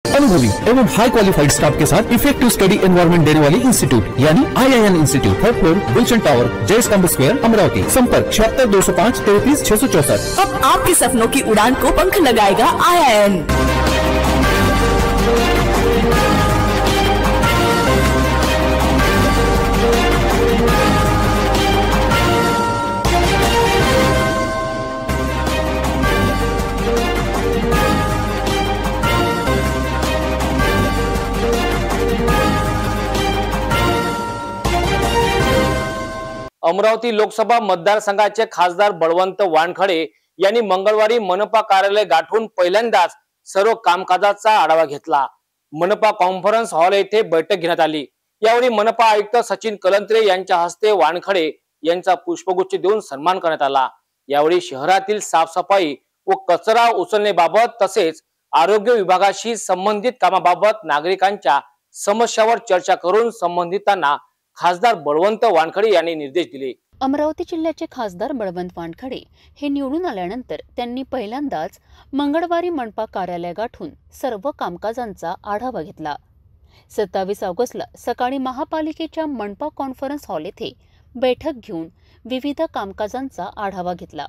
अनुभवी एवं हाई qualified staff के साथ इफेक्टिव स्टडी एनवायरमेंट देने वाली इंस्टीट्यूट यानी IIN institute, third floor, Gulshan tower, Jai Stambh square, Amravati. संपर्क 76 205 33 664। अब आपके सपनों की उड़ान को पंख लगाएगा IIN। अमरावती लोकसभा मतदारसंघाचे खासदार बळवंत वानखडे यांनी मंगळवारी मनपा कार्यालय गाठून पहिल्यांदाच सर्व कामकाजाचा आढावा घेतला। मनपा कॉन्फरन्स हॉल येथे बैठक घेण्यात आली। यावेळी मनपा आयुक्त सचिन कलंत्रे यांच्या हस्ते वानखडे यांचा पुष्पगुच्छ देऊन सन्मान करण्यात आला। यावेळी शहरातील साफसफाई व कचरा उचलण्याबाबत तसेच आरोग्य विभागाशी संबंधित कामाबाबत नागरिकांच्या समस्यावर चर्चा करून संबंधितांना खासदार बळवंत वानखडे यांनी निर्देश दिले। अमरावती जिल्ह्याचे खासदार बळवंत वानखडे हे निवडून आल्यानंतर त्यांनी पहिल्यांदाच मंगळवारी मनपा कार्यालय गाठून सर्व कामकाजांचा आढावा घेतला। 27 ऑगस्टला सकाळी महापालिकेच्या मनपा कॉन्फरन्स हॉल येथे बैठक घेऊन विविध कामकाजांचा आढावा घेतला।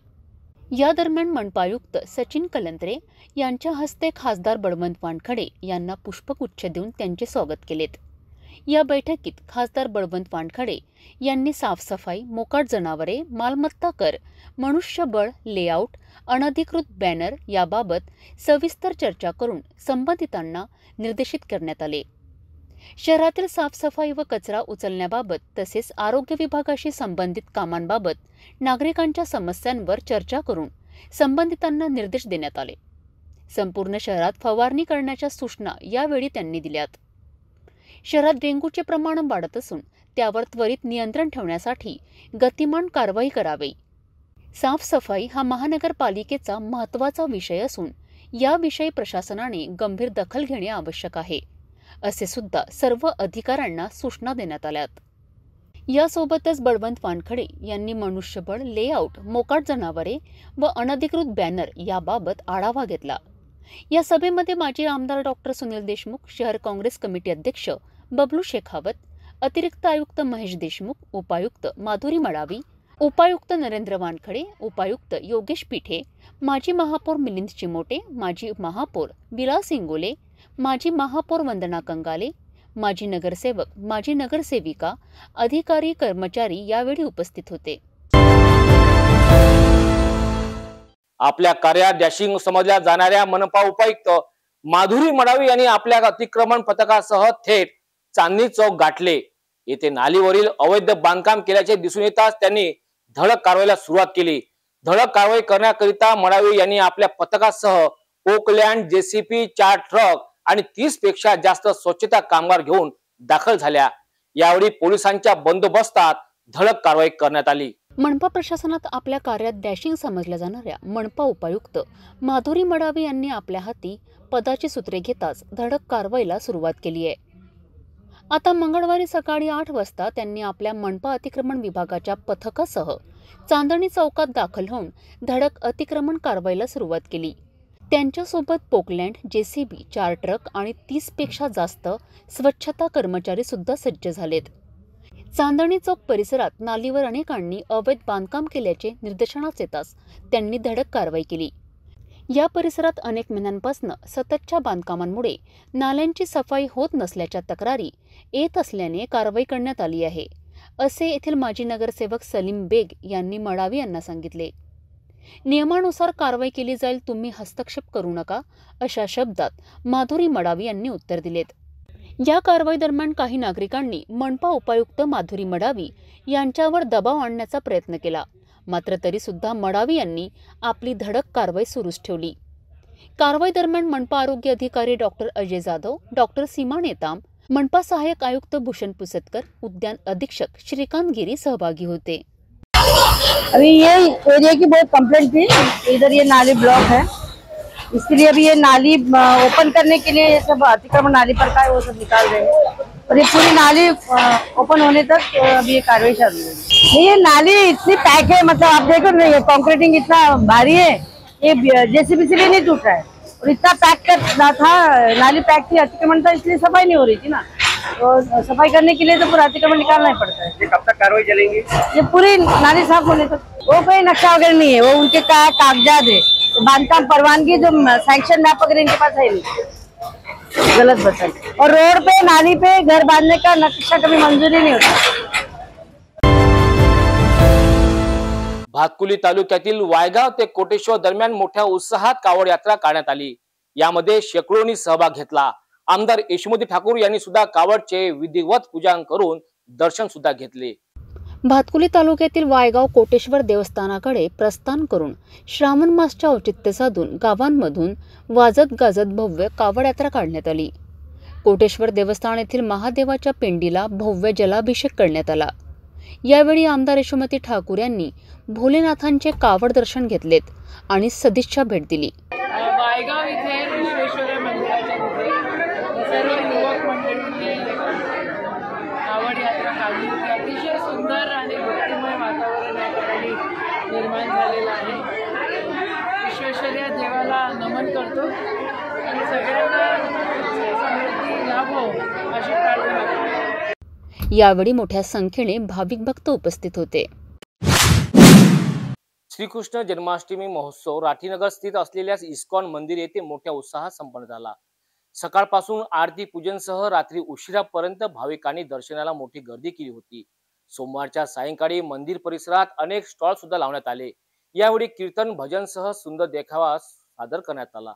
या दरम्यान मनपा आयुक्त सचिन कलंत्रे यांच्या हस्ते खासदार बळवंत वानखडे यांना पुष्पगुच्छ देऊन त्यांचे स्वागत केलेत। या बैठकीत खासदार बळवंत वानखडे यांनी साफसफाई, मोकाट जनावरे, मालमत्ता कर, मनुष्यबळ, लेआउट, अनधिकृत बॅनर याबाबत सविस्तर चर्चा करून संबंधितांना निर्देशित करण्यात आले। शहरातील साफसफाई व कचरा उचलण्याबाबत तसेच आरोग्य विभागाशी संबंधित कामांबाबत नागरिकांच्या समस्यांवर चर्चा करून संबंधितांना निर्देश देण्यात आले। संपूर्ण शहरात फवारणी करण्याच्या सूचना यावेळी त्यांनी दिल्यात। शहरात डेंग्यूचे प्रमाण वाढत असून त्यावर त्वरित नियंत्रण ठेवण्यासाठी गतिमान कारवाई करावी। साफसफाई हा महानगरपालिकेचा महत्त्वाचा विषय असून याविषयी प्रशासनाने गंभीर दखल घेणे आवश्यक आहे, असे सुद्धा सर्व अधिकाऱ्यांना सूचना देण्यात आल्यात। यासोबतच बळवंत वानखडे यांनी मनुष्यबळ, लेआउट, मोकाट जनावरे व अनधिकृत बॅनर याबाबत आढावा घेतला। या सभेमध्ये माजी आमदार डॉक्टर सुनील देशमुख, शहर काँग्रेस कमिटी अध्यक्ष बबलू शेखावत, अतिरिक्त आयुक्त महेश देशमुख, उपायुक्त माधुरी मडावी, उपायुक्त नरेंद्र वानखडे, उपायुक्त योगेश पीठे, माजी महापौर मिलिंद चिमोटे, माजी महापौर विलास इंगोले, माजी महापौर वंदना कंगाले, माजी नगरसेवक, माजी नगरसेविका, अधिकारी, कर्मचारी यावेळी उपस्थित होते। आपल्या कार्यात डॅशिंग समजल्या जाणाऱ्या मनपा उपायुक्त माधुरी मडावी यांनी आपल्या अतिक्रमण पथकासह थेट चांदणी चौक गाठले। येथे नालीवरील अवैध बांधकाम केल्याचे दिसून येताच त्यांनी धडक कारवाईला सुरुवात केली। धडक कारवाई करण्याकरिता मडावी यांनी आपल्या पथकासह ओकलँड, JCB, 4 ट्रक आणि 30 पेक्षा जास्त स्वच्छता कामगार घेऊन दाखल झाल्या। यावेळी पोलिसांच्या बंदोबस्तात धडक कारवाई करण्यात आली। मनपा प्रशासनात आपल्या कार्यात डॅशिंग समजल्या जाणाऱ्या मनपा उपायुक्त माधुरी मडावी यांनी आपल्या हाती पदाची सूत्रे घेताच धडक कारवाईला सुरुवात केली आहे। आता मंगळवारी सकाळी 8 वाजता त्यांनी आपल्या मनपा अतिक्रमण विभागाच्या पथकासह चांदणी चौकात दाखल होऊन धडक अतिक्रमण कारवाईला सुरुवात केली। त्यांच्यासोबत पोकलँड, JCB, 4 ट्रक आणि 30 पेक्षा जास्त स्वच्छता कर्मचारी सुद्धा सज्ज झालेत। चांदणी चौक परिसरात नालीवर अनेकांनी अवैध बांधकाम केल्याचे निदर्शनास येताच त्यांनी धडक कारवाई केली। या परिसरात अनेक महिन्यांपासून सततच्या बांधकामांमुळे नाल्यांची सफाई होत नसल्याच्या तक्रारी येत असल्याने कारवाई करण्यात आली आहे, असे येथील माजी नगरसेवक सलीम बेग यांनी मडावी यांना सांगितले। नियमानुसार कारवाई केली जाईल, तुम्ही हस्तक्षेप करू नका, अशा शब्दात माधुरी मडावी यांनी उत्तर दिलेत। या कारवाई दरम्यान काही नागरिकांनी मनपा उपायुक्त माधुरी मडावी यांच्यावर दबाव आणण्याचा प्रयत्न केला, मात्र तरी सुद्धा मडावी यांनी आपली धडक कारवाई सुरूच ठेवली। कारवाई दरम्यान मनपा आरोग्य अधिकारी डॉक्टर अजय जाधव, डॉक्टर सीमा नेताम, मनपा सहायक आयुक्त भूषण पुसतकर, उद्यान अधीक्षक श्रीकांत गिरी सहभागी होते। अभी ये एरिया की बहुत कंप्लेंट थी, इधर ये नाली ब्लॉक है, इसके लिए अभी ये नाली ओपन करने के लिए ये सब अतिक्रमण नाली पर का है वो सब निकाल रहे हैं और ये पूरी नाली ओपन होने तक अभी ये कार्रवाई चल रही है। ये नाली इतनी पैक है, मतलब आप देखो ना, ये कंक्रीटिंग इतना भारी है, ये JCB से भी नहीं टूट रहा है। और इतना पैक करना था, नाली पैक थी, अतिक्रमण था, इसलिए सफाई नहीं हो रही थी ना। तो सफाई करने के लिए तो पूरा अतिक्रमण निकालना ही पड़ता है। ये कब तक कार्रवाई चलेंगी? ये पूरी नाली साफ होने तक। वो कोई नक्शा वगैरह नहीं है, वो उनके कागजात है, बांधकाम परवानगी जो सैंक्शन मैप वगैरह इनके पास है नहीं, गलत बताए। और रोड पे नाली पे घर बांधने का नक्शा कभी मंजूरी नहीं होता। भातकुली तालुक्यातील वायगाव ते कोटेश्वर दरम्यान मोठ्या उत्साहात कावड यात्रा काढण्यात आली। यामध्ये शेकडोंनी सहभाग घेतला। आमदार यशोमती ठाकूर यांनी सुद्धा कावडचे विधिवत पूजन करून दर्शन सुद्धा घेतले। भातकुली तालुक्यातील वायगाव कोटेश्वर देवस्थानाकडे प्रस्थान करून श्रावण मासचे औचित्य साधून गावांमधून वाजत गाजत भव्य कावड यात्रा काढण्यात आली। कोटेश्वर देवस्थान येथील महादेवाच्या पिंडीला भव्य जलाभिषेक करण्यात आला। यावेळी आमदार यशोमती ठाकूर यांनी भोलेनाथांचे कावड दर्शन घेतलेत आणि सदिच्छा भेट दिली। वायगाव इथे विश्वेश्वर मंदिराच्या तिथे सर्व युवक मंडळींनी कावड यात्रा काढली होती। अतिशय सुंदर आणि भक्तिमय वातावरण या ठिकाणी निर्माण झालेलं आहे। विश्वेश्वर या देवाला नमन करतो आणि सगळ्यांना समृद्धी लाभो अशी प्रार्थना करतो। यावेळी मोठ्या संख्येने भाविक भक्त उपस्थित होते। श्रीकृष्ण जन्माष्टमी महोत्सव राठीनगर स्थित असलेल्या इस्कॉन मंदिर येथे मोठ्या उत्साहात संपन्न झाला। सकाळपासून आरती पूजनसह रात्री उशिरापर्यंत भाविकांनी दर्शनाला मोठी गर्दी केली होती। सोमवारच्या सायंकाळी मंदिर परिसरात अनेक स्टॉल सुद्धा लावण्यात आले। यावेळी कीर्तन भजनसह सुंदर देखावा सादर करण्यात आला।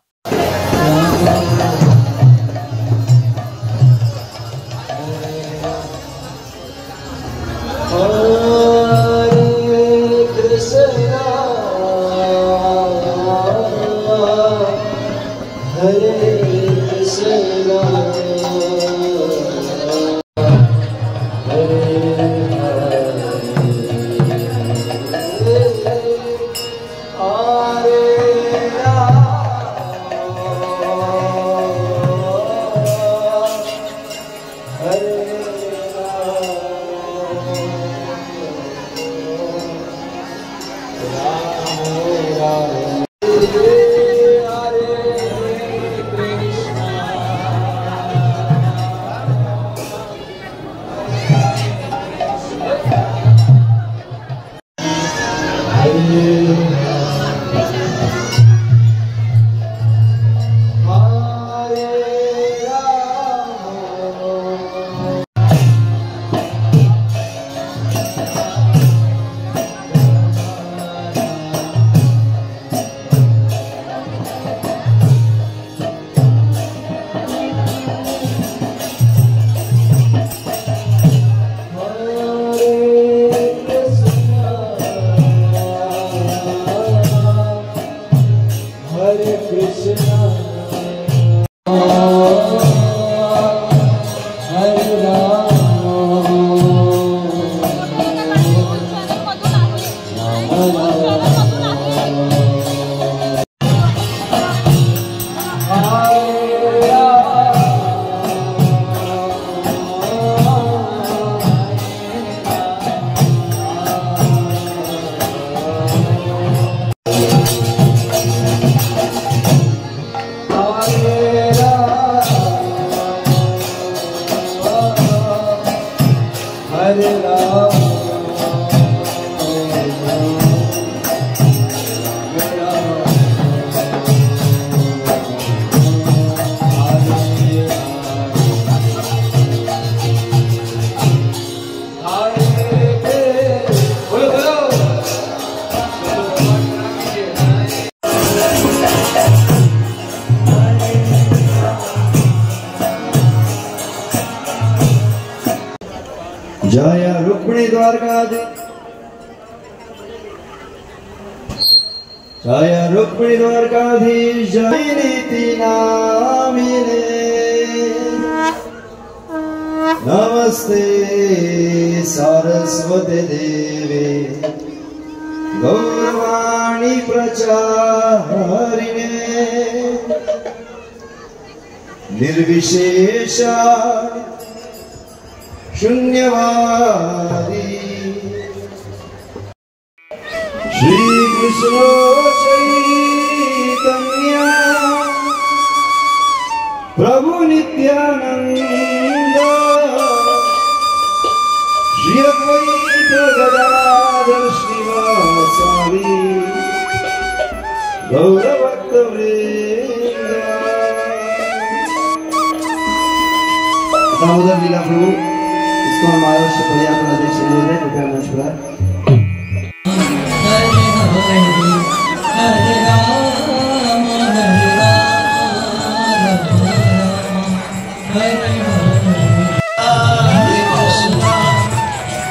जय रुक्मिणी द्वारकाधीश, जय रुक्मिणी द्वारकाधीश, जय नीति नामिने। नमस्ते सरस्वती देवे गौरवाणी प्रचारिणे, निर्विशेष शून्यवादी। श्री कृष्ण चैतन्य नित्यानंद श्री अद्वैत गदाधर श्रीवासादि गौरभक्तवृंद। दामोदर लीला प्रभु, इसको हमारा शुक्रिया अध्यक्ष महोदय कृपया मंच पर।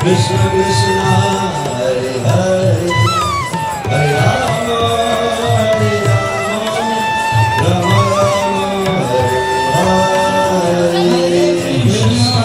Krishna Krishna Hare Hare Hare Rama Hare Rama Rama Rama Hare Hare Krishna।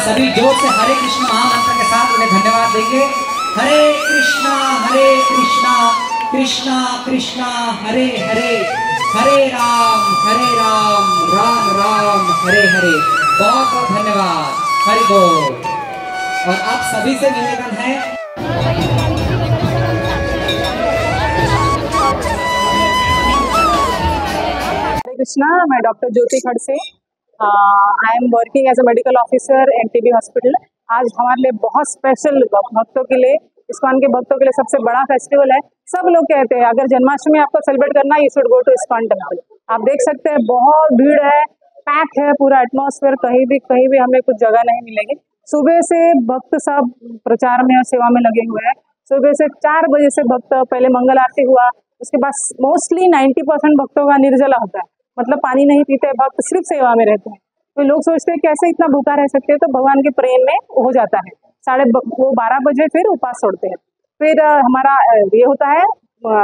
सभी जोर से हरे कृष्ण महामंत्र के साथ उन्हें धन्यवाद देंगे। हरे कृष्णा कृष्णा कृष्णा हरे हरे, हरे राम राम राम हरे हरे। बहुत बहुत धन्यवाद, हरि बोल। और आप सभी से निवेदन है, कृष्णा, मैं doctor Jyoti Khadse, I am working as a medical officer NTB hospital. आज हमारे लिए बहुत स्पेशल, भक्तों के लिए, इस्कॉन के भक्तों के लिए सबसे बड़ा फेस्टिवल है। सब लोग कहते हैं अगर जन्माष्टमी आपको सेलिब्रेट करना है, you should go to ISKCON temple. आप देख सकते हैं बहुत भीड़ है, पैक है पूरा एटमॉस्फेयर, कहीं भी हमें कुछ जगह नहीं मिलेगी। सुबह से भक्त सब प्रचार में और सेवा में लगे हुए हैं। सुबह से 4 बजे से भक्त, पहले मंगल आरती हुआ, उसके बाद मोस्टली 90% भक्तों का निर्जला होता है, मतलब पानी नहीं पीते भक्त, सिर्फ सेवा में रहते हैं। तो लोग सोचते हैं कैसे इतना भूखा रह सकते हैं, तो भगवान के प्रेम में हो जाता है। 12:30 बजे फिर उपवास छोड़ते हैं। फिर हमारा ये होता है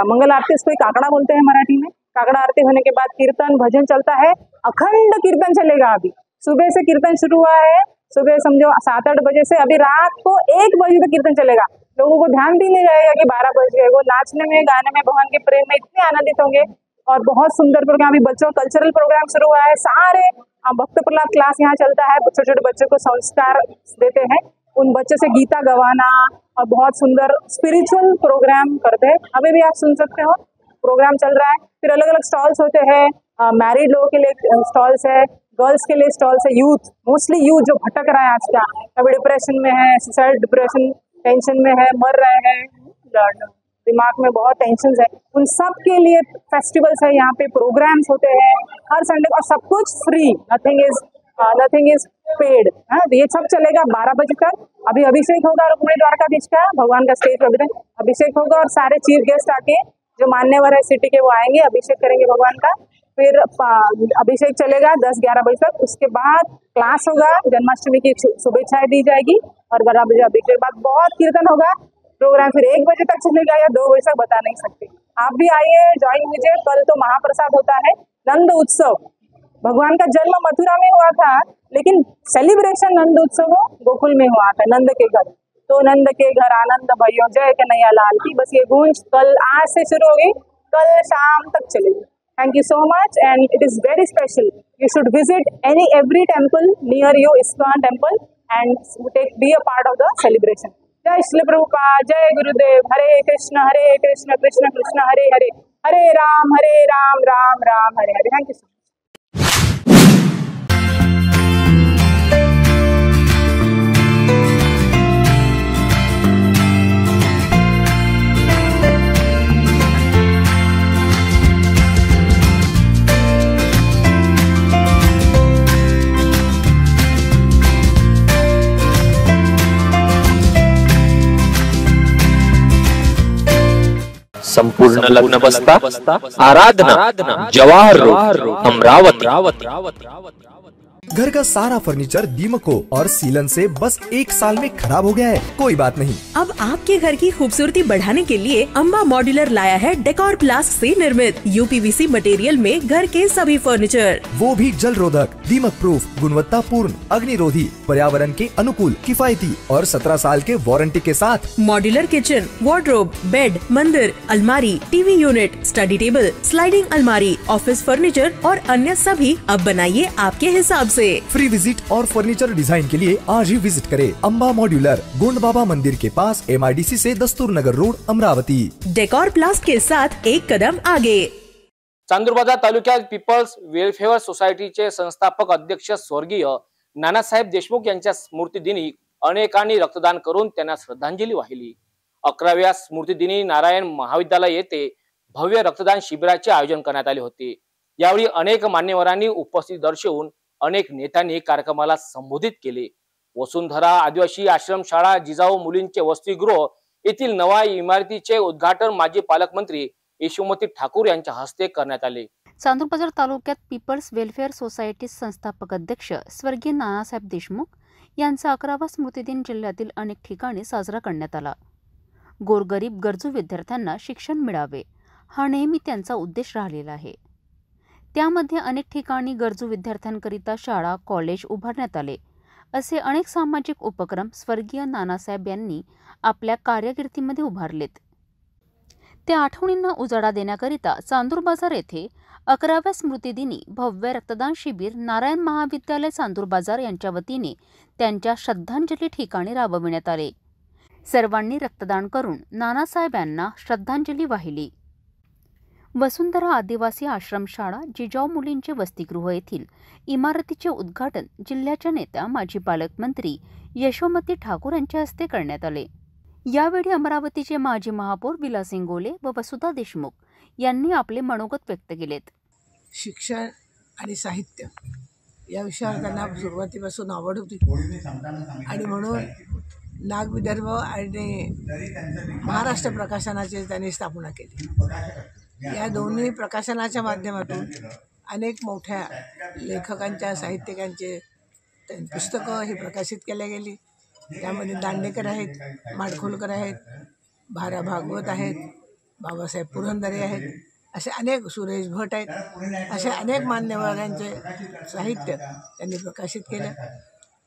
मंगल आरती, इसको एक काकड़ा बोलते हैं मराठी में। काकड़ा आरती होने के बाद कीर्तन भजन चलता है, अखंड कीर्तन चलेगा। अभी सुबह से कीर्तन शुरू हुआ है, सुबह समझो 7-8 बजे से अभी रात को 1 बजे तक कीर्तन चलेगा। लोगों को ध्यान भी नहीं रहेगा कि 12 बज गए। वो नाचने में, गाने में, भगवान के प्रेम में इतने आनंदित होंगे। और बहुत सुंदर प्रोग्राम, अभी बच्चों कल्चरल प्रोग्राम शुरू हुआ है। सारे भक्त प्रहलाद क्लास यहाँ चलता है, छोटे छोटे बच्चों को संस्कार देते हैं, उन बच्चे से गीता गवाना और बहुत सुंदर स्पिरिचुअल प्रोग्राम करते हैं। अभी भी आप सुन सकते हो, प्रोग्राम चल रहा है। फिर अलग अलग स्टॉल्स होते हैं, मैरिड लोगों के लिए स्टॉल्स है, गर्ल्स के लिए स्टॉल्स है, यूथ, मोस्टली यूथ जो भटक रहा है आज का, कभी डिप्रेशन में है, सुसाइड डिप्रेशन टेंशन में है, मर रहे हैं, दिमाग में बहुत टेंशन है, उन सब के लिए फेस्टिवल्स है। यहाँ पे प्रोग्राम्स होते हैं हर संडे, और सब कुछ फ्री, नथिंग इज पेड। ये सब चलेगा 12 बजे तक। अभी अभिषेक होगा रुक्मिणी द्वारकाधीश का, भगवान का स्टेज पर अभिषेक होगा, और सारे चीफ गेस्ट आके जो मान्यवर है सिटी के वो आएंगे, अभिषेक करेंगे भगवान का। फिर अभिषेक चलेगा 10-11 बजे तक। उसके बाद क्लास होगा, जन्माष्टमी की शुभेच्छाएं दी जाएगी, और 12 बजे अभिषेक के बाद बहुत कीर्तन होगा। प्रोग्राम फिर 1 बजे तक चलेगा या 2 बजे तक, बता नहीं सकते। आप भी आइए, ज्वाइन कीजिए। कल तो महाप्रसाद होता है, नंद उत्सव। भगवान का जन्म मथुरा में हुआ था, लेकिन सेलिब्रेशन नंद उत्सव गोकुल में हुआ था, नंद के घर। तो नंद के घर आनंद भयो, जय कन्हैया लाल की, बस ये गूंज कल आज से शुरू होगी, कल शाम तक चलेगी। Thank you so much, and it is very special. You should visit every temple near you, ISKCON temple, and be a part of the celebration. जय श्री प्रभुपाद, जय गुरुदेव, हरे कृष्ण कृष्ण कृष्ण हरे हरे, हरे Ram Ram Ram Hare Hare. Thank you so much. संपूर्ण लग्न बस्ता आराधना जवाहर रोड अमरावती। घर का सारा फर्नीचर दीमकों और सीलन से बस 1 साल में खराब हो गया है, कोई बात नहीं। अब आपके घर की खूबसूरती बढ़ाने के लिए अम्बा मॉड्यूलर लाया है डेकोर प्लास्ट से निर्मित यूपीवीसी मटेरियल में घर के सभी फर्नीचर, वो भी जल रोधक, दीमक प्रूफ, गुणवत्ता पूर्ण, अग्निरोधी, पर्यावरण के अनुकूल, किफायती और 17 साल के वारंटी के साथ। मॉड्यूलर किचन, वार्डरोब, बेड, मंदिर, अलमारी, TV unit, study table, sliding अलमारी, ऑफिस फर्नीचर और अन्य सभी अब बनाइए आपके हिसाब से। फ्री विजिट और फर्नीचर डिजाइन के लिए आज ही विजिट करें अम्बा मॉड्यूलर, गोंड बाबा मंदिर के पास, MIDC से दस्तूर नगर रोड अमरावती। डेकोर प्लास्ट के साथ एक कदम आगे। चांदूरबाजार तालुक्यात पीपल्स वेलफेअर सोसायटीचे संस्थापक अध्यक्ष स्वर्गीय नानासाहेब देशमुख यांच्या स्मृतिदिनी अनेकांनी रक्तदान करून त्यांना श्रद्धांजली वाहिली। 11व्या स्मृतिदिनी नारायण महाविद्यालय येथे भव्य रक्तदान शिबिराचे आयोजन करण्यात आले होते। यावेळी अनेक मान्यवरांनी उपस्थिती दर्शवून अनेक नेत्यांनी कार्यक्रमाला संबोधित केले। वसुंधरा आदिवासी आश्रम शाळा जिजाऊ मुलींचे वसतिगृह येथील नवा इमारतीचे उद्घाटन माजी पालकमंत्री यशोमती ठाकूर यांच्या हस्ते करण्यात आले। चांदूरबाजार तालुक्यात पीपल्स वेलफेअर सोसायटी संस्थापक अध्यक्ष स्वर्गीय नानासाहेब देशमुख यांचा 11वा स्मृतिदिन जिल्ह्यातील अनेक ठिकाणी साजरा करण्यात आला। गोरगरीब गरजू विद्यार्थ्यांना शिक्षण मिळावे हा नेहमी त्यांचा उद्देश राहिलेला आहे। त्यामध्ये अनेक ठिकाणी गरजू विद्यार्थ्यांकरिता शाळा, कॉलेज उभारण्यात आले। असे अनेक सामाजिक उपक्रम स्वर्गीय नानासाहेब यांनी आपल्या कारकिर्दीमध्ये उभारलेत। त्या आठवणींना उजाळा देण्याकरिता चांदूरबाजार येथे 11व्या स्मृतिदिनी भव्य रक्तदान शिबिर नारायण महाविद्यालय चांदूर बाजार यांच्या वतीने त्यांच्या श्रद्धांजली ठिकाणी राबविण्यात आले. सर्वांनी रक्तदान करून नानासाहेब यांना श्रद्धांजली वाहिली. वसुंधरा आदिवासी आश्रमशाळा जिजाऊ मुलींचे वसतिगृह येथील इमारतीचे उद्घाटन जिल्ह्याच्या नेत्या माजी पालकमंत्री यशोमती ठाकूर यांच्या हस्ते करण्यात आले. यावेळी अमरावतीचे माजी महापौर विलास इंगोले व वसुधा देशमुख यांनी आपले मनोगत व्यक्त केलेत. शिक्षण आणि साहित्य या विषयावर त्यांना सुरुवातीपासून आवड होती आणि म्हणून नागविदर्भ आणि महाराष्ट्र प्रकाशनाची त्यांनी स्थापना केली. या दोन्ही प्रकाशनाच्या माध्यमातून अनेक मोठ्या लेखकांच्या साहित्यिकांचे पुस्तकं ही प्रकाशित केल्या गेली. त्यामध्ये दांडेकर आहेत, माडखोलकर आहेत, भारा भागवत आहेत, बाबासाहेब पुरंदरे आहेत, असे अनेक, सुरेश भट आहेत, असे अनेक मान्यवरांचे साहित्य त्यांनी प्रकाशित केलं.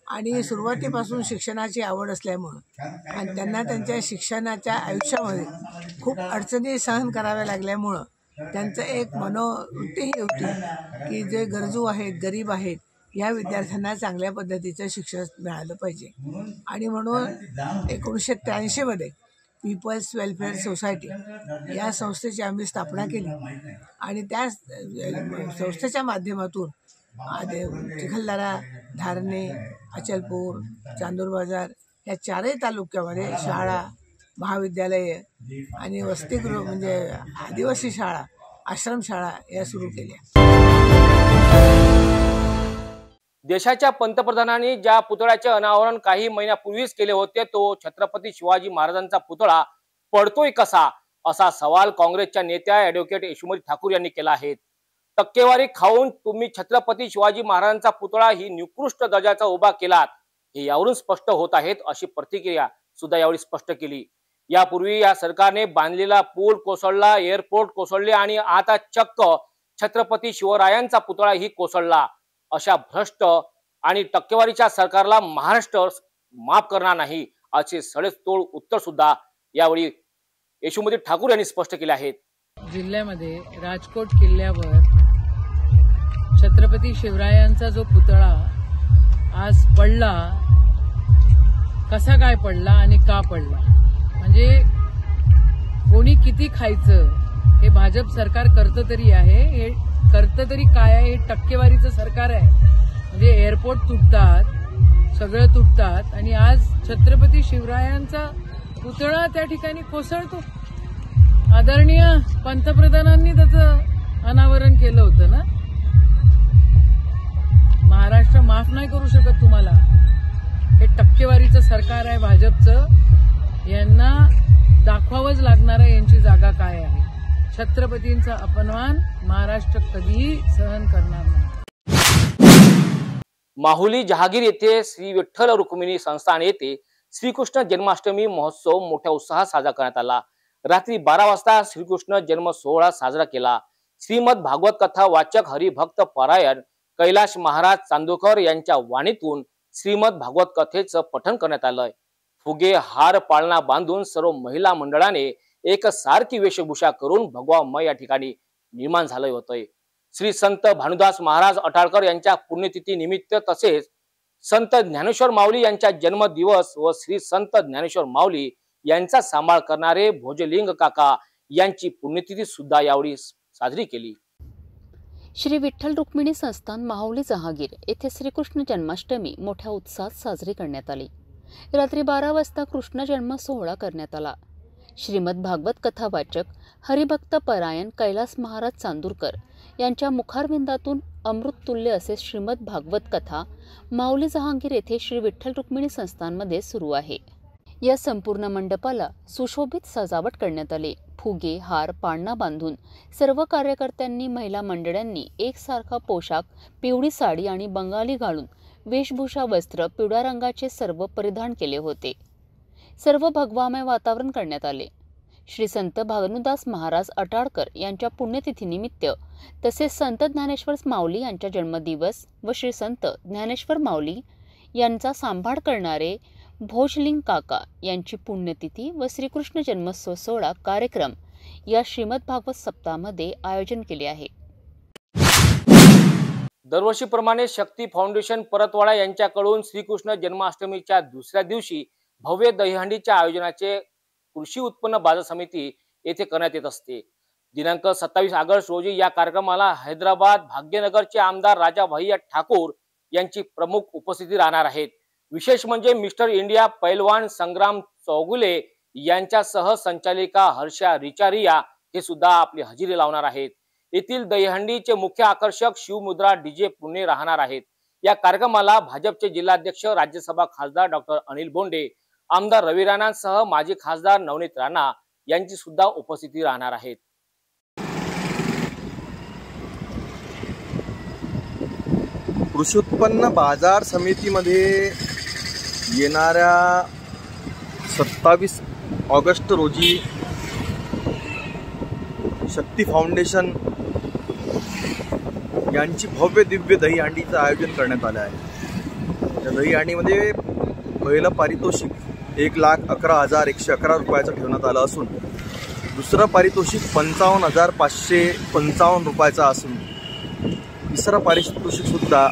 आणि सुरुवातीपासून शिक्षणाची आवड असल्यामुळं आणि त्यांना त्यांच्या शिक्षणाच्या आयुष्यामध्ये खूप अडचणी सहन कराव्या लागल्यामुळं त्यांचं एक मनोवृत्ती ही होती की जे गरजू आहेत, गरीब आहेत, या विद्यार्थ्यांना चांगल्या पद्धतीचं शिक्षण मिळालं पाहिजे. आणि म्हणून 1983 पीपल्स वेलफेअर सोसायटी या संस्थेची आम्ही स्थापना केली आणि त्या संस्थेच्या माध्यमातून चिखलदरा, धारणे, अचलपूर, चांदूर बाजार या चारही तालुक्यामध्ये शाळा, महाविद्यालये आणि वसतिगृह म्हणजे आदिवासी शाळा, आश्रमशाळा या सुरू केल्या. देशाच्या पंतप्रधानांनी ज्या पुतळ्याचे अनावरण काही महिन्यापूर्वीच केले होते तो छत्रपती शिवाजी महाराजांचा पुतळा पडतोय कसा, असा सवाल काँग्रेसच्या नेत्या ॲडव्होकेट यशोमती ठाकूर यांनी केला आहे. टक्केवारी खाऊन तुम्ही छत्रपती शिवाजी महाराजांचा पुतळा ही निकृष्ट दर्जाचा उभा केलात हे यावरून स्पष्ट होत आहेत, अशी प्रतिक्रिया सुद्धा यावेळी स्पष्ट केली. यापूर्वी या सरकारने बांधलेला पूल कोसळला, एअरपोर्ट कोसळले आणि आता चक्क छत्रपती शिवरायांचा पुतळा ही कोसळला. अशा भ्रष्ट आणि टक्केवारीच्या सरकारला महाराष्ट्र माफ करणार नाही, असे सडेतोड उत्तर सुद्धा यावेळी यशोमती ठाकूर यांनी स्पष्ट केले आहेत. जिल्ह्यामध्ये राजकोट किल्ल्यावर छत्रपती शिवरायांचा जो पुतळा आज पडला, कसा काय पडला आणि का पडला, म्हणजे कोणी किती खायचं हे भाजप सरकार करतं तरी आहे, हे करतं तरी काय आहे, हे टक्केवारीचं सरकार आहे. म्हणजे एअरपोर्ट तुटतात, सगळं तुटतात आणि आज छत्रपती शिवरायांचा पुतळा त्या ठिकाणी कोसळतो. आदरणीय पंतप्रधानांनी त्याचं अनावरण केलं होतं ना. महाराष्ट्र माफ नाही करू शकत तुम्हाला. हे टक्केवारीचं सरकार आहे भाजपचं, यांना दाखवावंच लागणार आहे यांची जागा काय आहे. छत्रपतींचा अपमान महाराष्ट्र कधीही सहन करणार नाही. माहुली जहागीर येथे श्री विठ्ठल रुक्मिणी संस्थान येथे श्रीकृष्ण जन्माष्टमी महोत्सव मोठ्या उत्साहात साजरा करण्यात आला. रात्री 12 वाजता श्रीकृष्ण जन्म सोहळा साजरा केला. श्रीमद भागवत कथा वाचक हरिभक्त परायण कैलाश महाराज चांदोरकर यांच्या वाणीतून श्रीमद भागवत कथेचं पठण करण्यात आलंय. फुगे, हार, पाळणा बांधून सर्व महिला मंडळाने एक सारखी वेशभूषा करून भगवामय या ठिकाणी निर्माण झालं होतंय. श्री संत भानुदास महाराज अटाळकर यांच्या पुण्यतिथी निमित्त तसेच संत ज्ञानेश्वर माऊली यांच्या जन्मदिवस व श्री संत ज्ञानेश्वर माऊली यांचा सांभाळ करणारे भोजलिंग काका यांची पुण्यतिथी सुद्धा यावेळी साजरी केली. श्री विठ्ठल रुक्मिणी संस्थान माहुली जहागीर येथे श्रीकृष्ण जन्माष्टमी मोठ्या उत्साहात साजरी करण्यात आली. रात्री 12 वाजता कृष्ण जन्म सोहळा करण्यात आला. श्रीमद भागवत कथा वाचक हरिभक्त परायण कैलास महाराज चांदूरकर यांच्या मुखारविंदातून अमृततुल्य असे श्रीमद भागवत कथा माऊली जहांगीर येथे श्री विठ्ठल रुक्मिणी संस्थानमध्ये सुरू आहे. या संपूर्ण मंडपाला सुशोभित सजावट करण्यात आली. फुगे, हार, पाळणा बांधून सर्व कार्यकर्त्यांनी, महिला मंडळांनी एकसारखा पोशाख, पिवळी साडी आणि बंगाली घालून वेशभूषा, वस्त्र पिवळ्या रंगाचे सर्व परिधान केले होते. सर्व भगवामय वातावरण करण्यात आले. श्री संत भानुदास महाराज अटाळकर यांच्या पुण्यतिथीनिमित्त तसेच संत ज्ञानेश्वर माऊली यांचा जन्मदिवस व श्री संत ज्ञानेश्वर माऊली यांचा सांभाळ करणारे भोजलिंग काका यांची पुण्यतिथी व श्रीकृष्ण जन्मोत्सव सोहळा कार्यक्रम या श्रीमद भागवत सप्ताहामध्ये आयोजन केले आहे. दरवर्षीप्रमाणे शक्ती फाउंडेशन परतवाडा यांच्याकडून श्रीकृष्ण जन्माष्टमीच्या दुसऱ्या दिवशी भव्य दहीहंडीच्या आयोजनाचे कृषी उत्पन्न बाजार समिती येथे करण्यात येत असते। दिनांक 27 ऑगस्ट रोजी या कार्यक्रमाला हैदराबाद भाग्यनगरचे आमदार राजा भैया ठाकूर यांची प्रमुख उपस्थिती राहणार आहेत। विशेष म्हणजे मिस्टर इंडिया पैलवान संग्राम चौगुले यांच्यासह संचालिका हर्षा रिचारिया हे सुद्धा आपली हजेरी लावणार आहेत। येथील दहीहंडीचे मुख्य आकर्षक शिवमुद्रा डीजे पुणे राहणार आहेत। या कार्यक्रमाला भाजपचे जिल्हाध्यक्ष राज्यसभा खासदार डॉक्टर अनिल बोंडे, आमदार रवी राणांसह माजी खासदार नवनीत राणा यांची सुद्धा उपस्थिती राहणार आहेत। कृषी उत्पन्न बाजार समितीमध्ये येणाऱ्या 27 ऑगस्ट रोजी शक्ती फाउंडेशन यांची भव्य दिव्य दहीहंडीचं आयोजन करण्यात आलं आहे। या दहीहंडीमध्ये पहिलं पारितोषिक 1,11,111 रुपयाचं ठेवण्यात आलं असून दुसरं पारितोषिक 55,555 रुपयाचं असून तिसरं पारितोषिक सुद्धा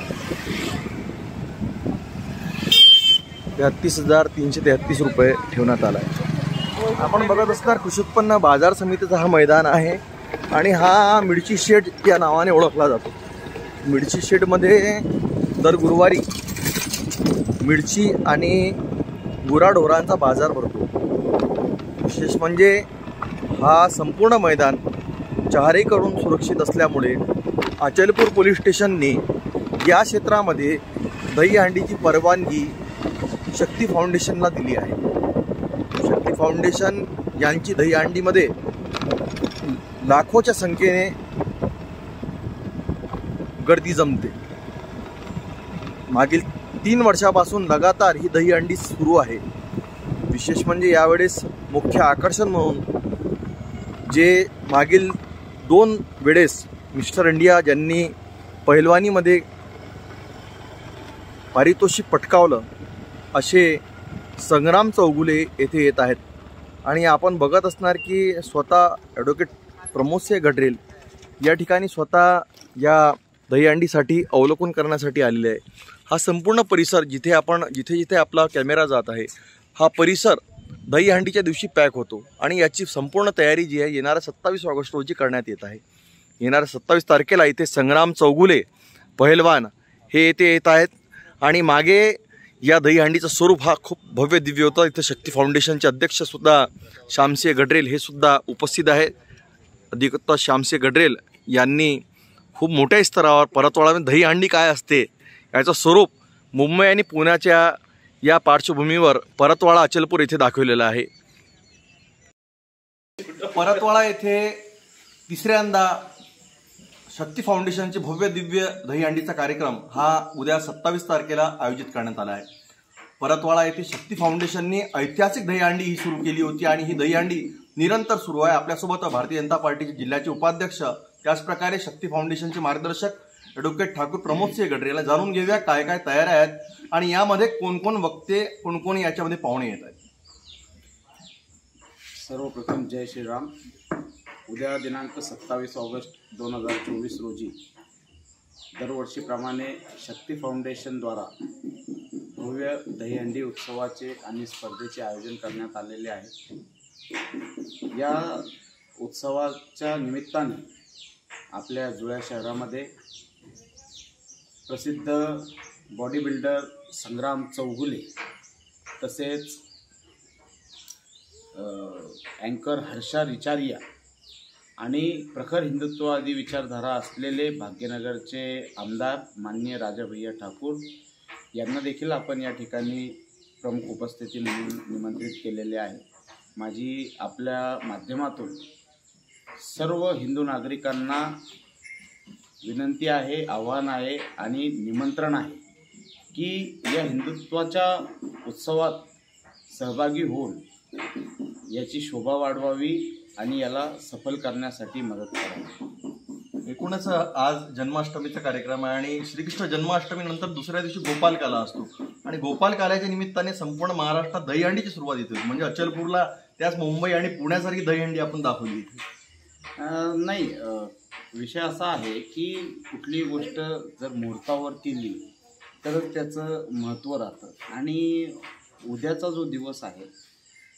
33,333 रुपये ठेवण्यात आला आहे। आपण बघत असणार कृषी उत्पन्न बाजार समितीचा हा मैदान आहे आणि हा मिरची शेड या नावाने ओळखला जातो। मिरची शेडमध्ये दर गुरुवारी मिरची आणि गुराढोरांचा बाजार भरतो। विशेष म्हणजे हा संपूर्ण मैदान चारहीकडून सुरक्षित असल्यामुळे अचलपूर पोलीस स्टेशनने या क्षेत्रामध्ये दहीहंडीची परवानगी शक्ती फाउंडेशनला दिली आहे। शक्ती फाउंडेशन यांची दहीहंडीमध्ये लाखोच्या संख्येने गर्दी जमते। मागील 3 वर्षापासून लगातार ही दहीहंडी सुरू आहे। विशेष म्हणजे यावेळेस मुख्य आकर्षण म्हणून जे मागील 2 वेळेस मिस्टर इंडिया ज्यांनी पहिलवानीमध्ये पारितोषिक पटकावलं असे संग्राम चौगुले येथे येत आहेत आणि आपण बघत असणार की स्वतः ॲडव्होकेट प्रमोदसिंह गडरेल या ठिकाणी स्वतः या दहीहंडीसाठी अवलोकन करण्यासाठी आलेले आहे। हा संपूर्ण परिसर जिथे आपला कॅमेरा जात आहे हा परिसर दहीहंडीच्या दिवशी पॅक होतो आणि याची संपूर्ण तयारी जी आहे येणाऱ्या 27 ऑगस्ट रोजी करण्यात येत आहे। येणाऱ्या 27 तारखेला इथे संग्राम चौगुले पहिलवान हे येथे येत आहेत आणि मागे या दहीहंडीचं स्वरूप हा खूप भव्य दिव्य होता। इथे शक्ती फाउंडेशनचे अध्यक्षसुद्धा श्यामसिंह गडरेल हे सुद्धा उपस्थित आहेत। अधिकृत श्यामसिंह गडरेल यांनी खूप मोठ्या स्तरावर परतवाडामध्ये दहीहंडी काय असते याचं स्वरूप मुंबई आणि पुण्याच्या या पार्श्वभूमीवर परतवाडा अचलपूर येथे दाखवलेलं आहे। परतवाडा येथे तिसऱ्यांदा शक्ती फाउंडेशनचे भव्य दिव्य दहीहंडीचा कार्यक्रम हा उद्या 27 तारखेला आयोजित करण्यात आला आहे। परतवाडा येथे शक्ती फाउंडेशनने ऐतिहासिक दहीहंडी ही सुरू केली होती आणि ही दहीहंडी निरंतर सुरू आहे। आपल्यासोबत भारतीय जनता पार्टीचे जिल्ह्याचे उपाध्यक्ष त्याचप्रकारे शक्ती फाउंडेशनचे मार्गदर्शक ॲडव्होकेट ठाकूर प्रमोदसिंह गडरेला जाणून घेऊया काय काय तयार आहेत आणि यामध्ये कोण वक्ते कोण याच्यामध्ये पाहुणे येत आहेत। सर्वप्रथम जय श्रीराम। उद्या दिनांक 27 ऑगस्ट 2024 रोजी दरवर्षीप्रमाणे शक्ती फाउंडेशनद्वारा भव्य दहीहंडी उत्सवाचे आणि स्पर्धेचे आयोजन करण्यात आलेले आहे। या उत्सवाच्या निमित्ताने आपल्या जुळ्या शहरामध्ये प्रसिद्ध बॉडी बिल्डर संग्राम चौगुले तसेच अँकर हर्षा रिचारिया आणि प्रखर हिंदुत्ववादी विचारधारा असलेले भाग्यनगरचे आमदार माननीय राजा भैया ठाकूर यांना देखील आपण या ठिकाणी प्रमुख उपस्थिती म्हणून निमंत्रित केलेले आहे। माझी आपल्या माध्यमातून सर्व हिंदू नागरिकांना विनंती आहे, आव्हान आहे आणि निमंत्रण आहे की या हिंदुत्वाच्या उत्सवात सहभागी होऊन याची शोभा वाढवावी आणि याला सफल करण्यासाठी मदत करावी। एकूणच आज जन्माष्टमीचा कार्यक्रम आहे आणि श्रीकृष्ण जन्माष्टमीनंतर दुसऱ्या दिवशी गोपालकाला असतो आणि गोपालकाल्याच्या निमित्ताने संपूर्ण महाराष्ट्रात दहीहंडीची सुरुवात येते। म्हणजे अचलपूरला त्याच मुंबई आणि पुण्यासारखी दहीहंडी आपण दाखवली इथे। नाही, विषय असा आहे की कुठली गोष्ट जर मुहूर्तावर केली तरच त्याचं महत्त्व राहतं आणि उद्याचा जो दिवस आहे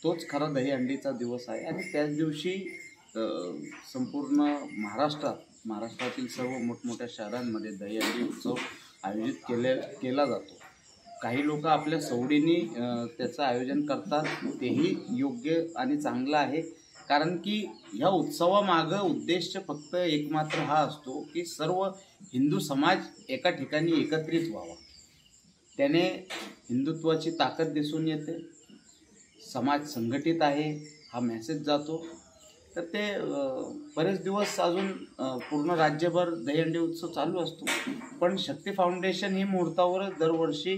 तोच खरा दहीहंडीचा दिवस आहे आणि त्याच दिवशी संपूर्ण महाराष्ट्रातील सर्व मोठमोठ्या शहरांमध्ये दहीहंडी उत्सव आयोजित केला जातो. काही लोक आपल्या सवडीने त्याचं आयोजन करतात, तेही योग्य आणि चांगलं आहे. कारण की ह्या उत्सवामागं उद्देश फक्त एकमात्र हा असतो की सर्व हिंदू समाज एका ठिकाणी एकत्रित व्हावा. त्याने हिंदुत्वाची ताकद दिसून येते, समाज संघटित आहे हा मेसेज जातो. तर ते बरेच दिवस अजून पूर्ण राज्यभर दहीहंडी उत्सव चालू असतो. पण शक्ती फाउंडेशन ही मुहूर्तावर दरवर्षी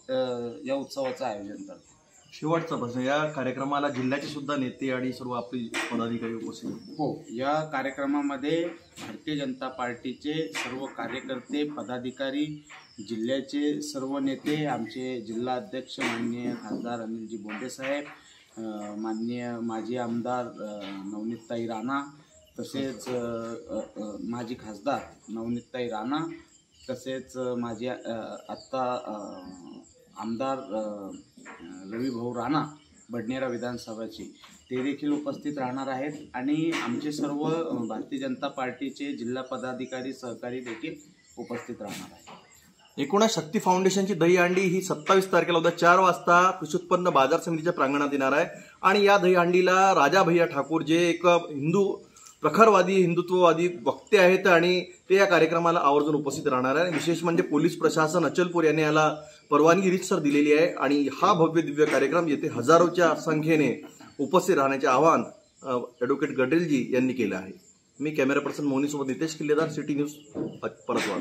या उत्सवाचं आयोजन करते. शेवटचा प्रश्न, या कार्यक्रमाला जिल्ह्याचे सुद्धा नेते आणि सर्व आपले पदाधिकारी उपस्थित? हो, या कार्यक्रमामध्ये भारतीय जनता पार्टीचे सर्व कार्यकर्ते, पदाधिकारी, जिल्ह्याचे सर्व नेते, आमचे जिल्हा अध्यक्ष माननीय खासदार अनिलजी बोंडे साहेब, माननीय माजी आमदार नवनीतताई राणा, तसेच माजी खासदार नवनीतताई राणा, तसेच माजी आत्ता आमदार रविभाऊ राणा बडनेरा विधानसभाची, ते देखील उपस्थित राहणार आहेत आणि आमचे सर्व भारतीय जनता पार्टीचे जिल्हा पदाधिकारी, सहकारी देखील उपस्थित राहणार आहेत. एकूणच शक्ती फाउंडेशनची दहीहंडी ही 27 तारखेला उद्या 4 वाजता कृषी उत्पन्न बाजार समितीच्या प्रांगणात येणार आहे आणि या दहीहंडीला राजा भैया ठाकूर, जे एक प्रखरवादी हिंदुत्ववादी वक्ते आहेत आणि ते या कार्यक्रमाला आवर्जून उपस्थित राहणार आहे. विशेष म्हणजे पोलीस प्रशासन अचलपूर यांनी याला परवानगी रीतसर दिलेली आहे आणि हा भव्य दिव्य कार्यक्रम येथे हजारोच्या संख्येने उपस्थित राहण्याचे आवाहन ॲडव्होकेट गडरेलजी यांनी केलं आहे. मी कॅमेरा पर्सन मोहनीसोबत नितेश किल्लेदार, सिटी न्यूज, परतवाड.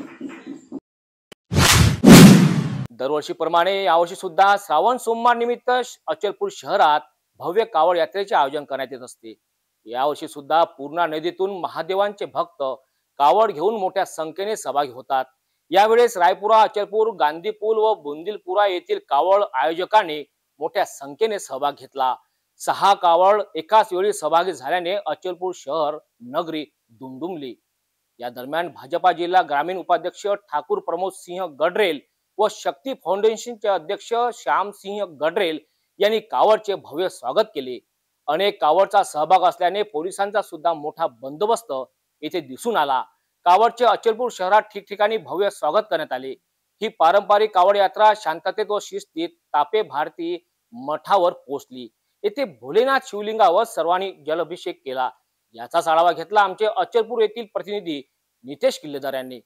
दरवर्षीप्रमाणे यावर्षी सुद्धा श्रावण सोमवार निमित्त अचलपूर शहरात भव्य कावड यात्रेचे आयोजन करण्यात येत असते. यावर्षी सुद्धा पूर्णा नदीतून महादेवांचे भक्त कावड घेऊन मोठ्या संख्येने सहभागी होतात. यावेळेस रायपुरा, अचलपूर, गांधीपूल व बुंदिलपुरा येथील कावड आयोजकांनी मोठ्या संख्येने सहभाग घेतला. 6 कावड एकाच वेळी सहभागी झाल्याने अचलपूर शहर नगरी दुमदुमली. या दरम्यान भाजपा जिल्हा ग्रामीण उपाध्यक्ष ठाकूर प्रमोद सिंह गडरेल व शक्ती फाउंडेशनचे अध्यक्ष श्याम सिंह गडरेल यांनी कावडचे भव्य स्वागत केले. अनेक कावडचा सहभाग असल्याने पोलिसांचा सुद्धा मोठा बंदोबस्त येथे दिसून आला. कावडचे अचलपूर शहरात ठिकठिकाणी भव्य स्वागत करण्यात आले. ही पारंपरिक कावड यात्रा शांततेत व शिस्तीत तापे भारती मठावर पोहोचली. येथे भोलेनाथ शिवलिंगावर सर्वांनी जलाभिषेक केला. याचाच आढावा घेतला आमचे अचलपूर येथील प्रतिनिधी नितेश किल्लेदार यांनी.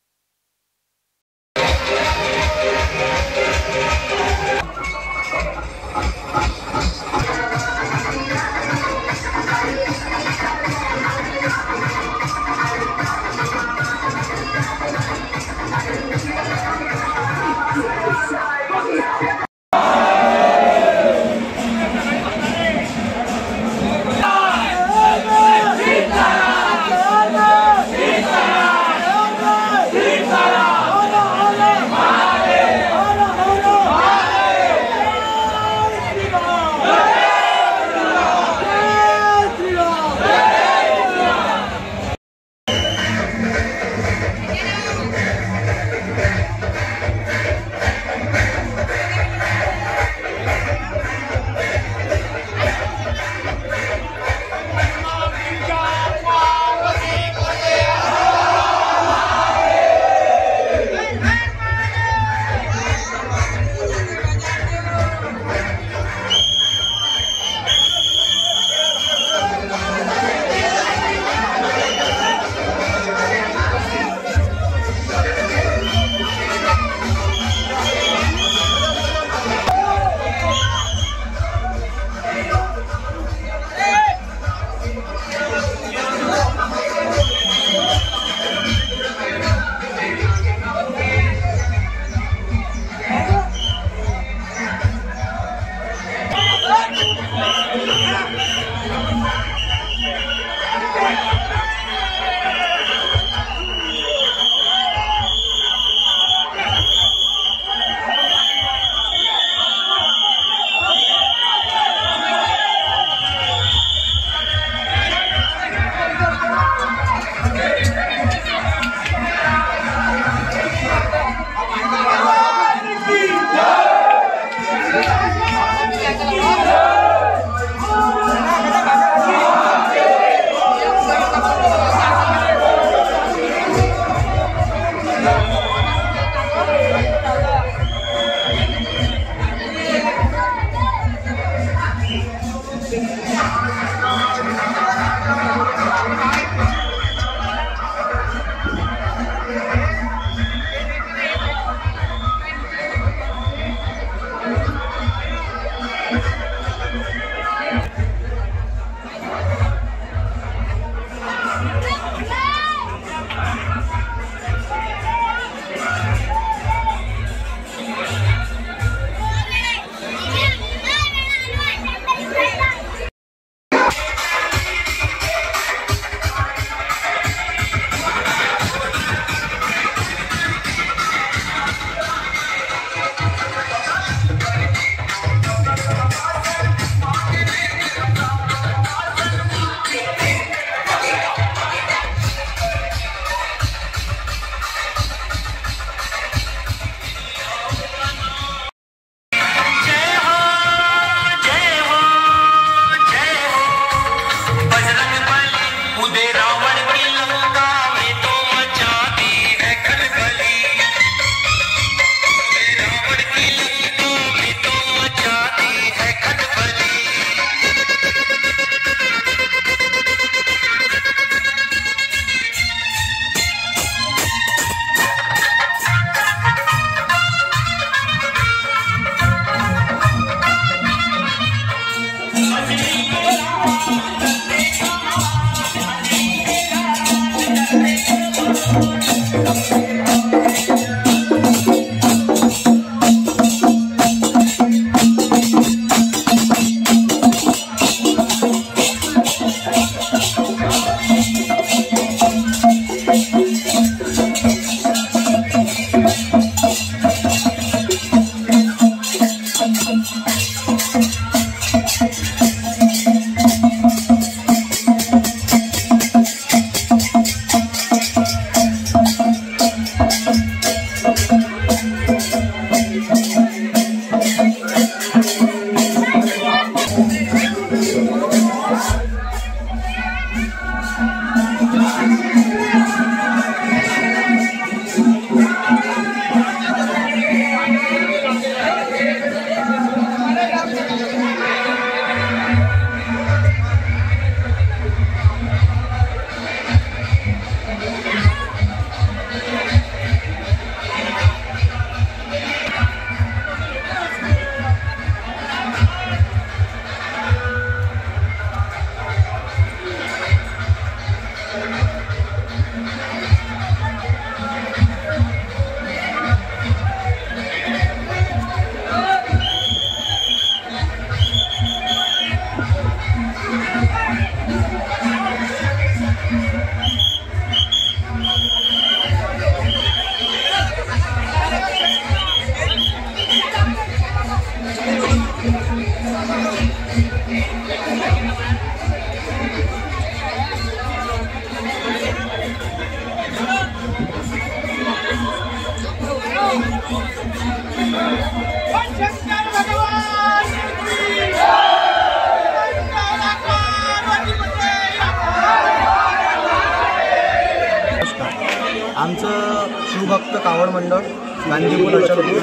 आमचं शिवभक्त कावड मंडळ गांधीपूर अचलपूर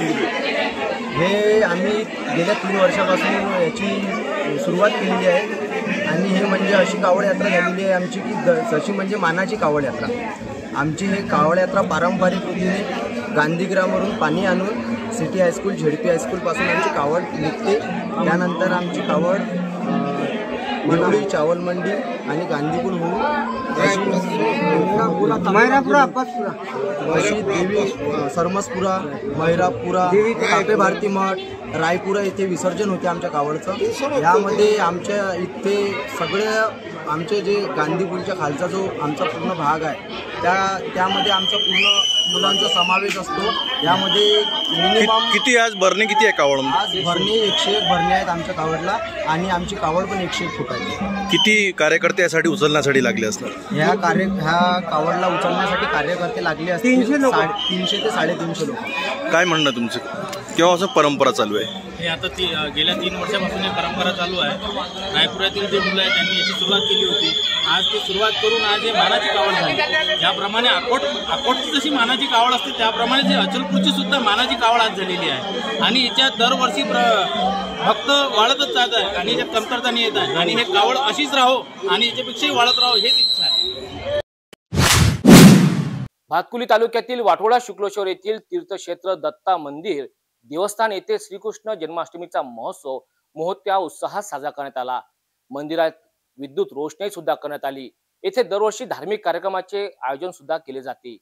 हे आम्ही गेल्या 3 वर्षापासून याची सुरुवात केलेली आहे आणि हे म्हणजे अशी कावड यात्रा झालेली आहे आमची की जशी म्हणजे मानाची कावड यात्रा. आमची हे कावड यात्रा पारंपरिक रीतीने गांधीग्रामवरून पाणी आणून सिटी हायस्कूल झेडपी हायस्कूलपासून आमची कावड निघते. त्यानंतर आमची कावड निवडी चावल मंडी आणि गांधीपूर होऊन अशी देवी सरमसपुरा, मैरापुरा, कापे भारती मठ, रायपुरा येथे विसर्जन होते आमच्या कावडचं. यामध्ये आमच्या इथे सगळे आमचे जे गांधीपूरच्या खालचा जो आमचा पूर्ण भाग आहे त्यामध्ये आमचं पूर्ण मुलांचा समावेश असतो। यामध्ये मिनिमम किती आज भरणे किती आहे कावड? आज भरणे 101 भरणे आहेत आमच्या कावडला आणि आमची कावड पण 101 फूट आहे। किती कार्यकर्ते यासाठी उचलण्यासाठी लागले असतात? ह्या कावडला उचलण्यासाठी कार्यकर्ते लागले असतील 300 ते 350 लोक। काय म्हणणं तुमचं, केव्हा असं परंपरा चालू आहे? हे आता गेल्या 3 वर्षापासून ही परंपरा चालू आहे। रायपुरातील जे मुलं आहेत त्यांनी याची सुरुवात केली होती। आज ती सुरुवात करून आज हे मानाची कावड झाली। ज्याप्रमाणे अकोटची जशी मानाची कावड असते त्याप्रमाणे जी अचलपूरची सुद्धा मानाची कावड आज झालेली आहे आणि याच्यात दरवर्षी भक्त वाढतच जात आहे आणि याच्यात कमतरता नाही येत आहे आणि हे कावड अशीच राहो आणि याच्यापेक्षाही वाढत राहो हेच इच्छा आहे। भातकुली तालुक्यातील वाटोळा शुक्लेश्वर येथील तीर्थक्षेत्र दत्ता मंदिर देवस्थान येथे श्रीकृष्ण जन्माष्टमीचा महोत्सव मोठ्या उत्साहात साजरा करण्यात आला। मंदिरात विद्युत रोषणाई सुद्धा करण्यात आली। येथे दरवर्षी धार्मिक कार्यक्रमाचे आयोजन सुद्धा केले जाते।